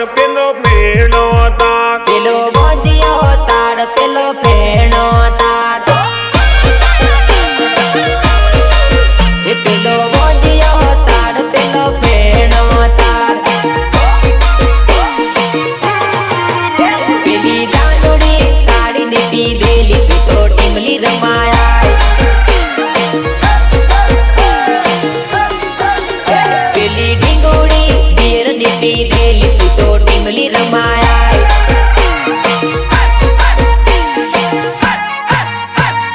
પેલો ભેણો તાર પેલો મોજીયો તાર પેલો ભેણો તાર એ પેલો મોજીયો તાર પેલો ભેણો તાર પેલી જાનુડી કાળી ને પીધેલી તો ટીમલી રમાયા પેલી ઢીંગોડી બિયર ને પીધેલી તો ટીમલી રમાયા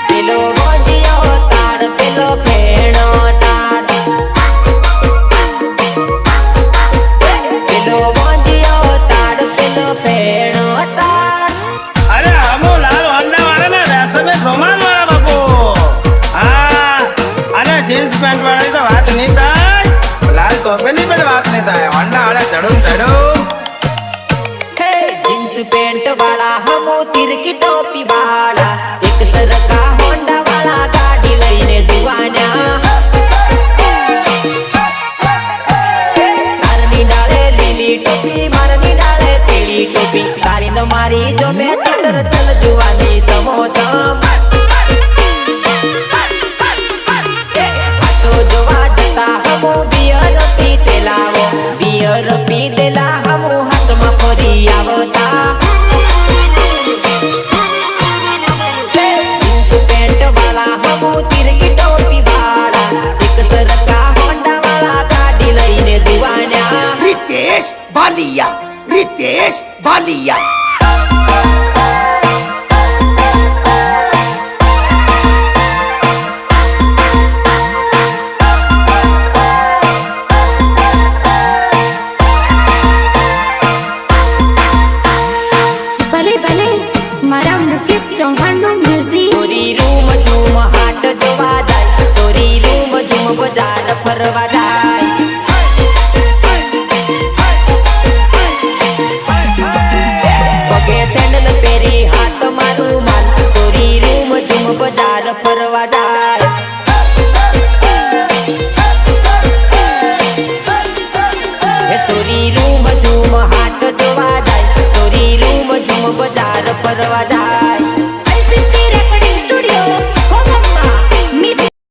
પેલો મોજીયો તાર પેલો ભેણો તાર પેલો મોજીયો તાર પેલો ભેણો તાર અરે હમો લાલ હોન્ડા વાળા ને રેશમે રોમાન વાળા બાપુ હા અને જીન્સ પેન્ટ વાળી તો વાત નહીં થાય લાલ ટોપીની પણ વાત નહીં થાય હોન્ડા વાળા ચડું હે જીન્સ પેન્ટ વાળા હમો તિરકી ટોપી વાળા એક સરકા હોન્ડા વાળા ગાડી લઈને જુવાન્યા તારની ડાળે લીલી ટોપી મારની ડાળે પીળી ટોપી સારી ન મારી જો મેં ચિત્ર ચલ જુવાની સમોસા આટો જોવા જતા હમો બિયર પીતેલાવો બિયર પીતેલા હમો હાથમાં ફરી આવતા જીન્સ પેન્ટ વાળા હમો તિરકી ટોપી વાળા એક સરકા હોન્ડા વાળા ગાડી લઈને જુવાન્યા रितेश भालिया ભલે ભલે મારા મુકેશ ચૌહાણનું મ્યુઝિક સોરી રૂમ ઝૂમ હાટ જોવા જાય સોરી રૂમ ઝૂમ બજાર ફરવા જાય પગે સેન્ડલ પહેરી હાથ મારું માલ સોરી રૂમ ઝૂમ બજાર ફરવા જાય હે સોરી રૂમ ઝૂમ હાટ જોવા જાય સોરી રૂમ ઝૂમ બજાર ફરવા જાય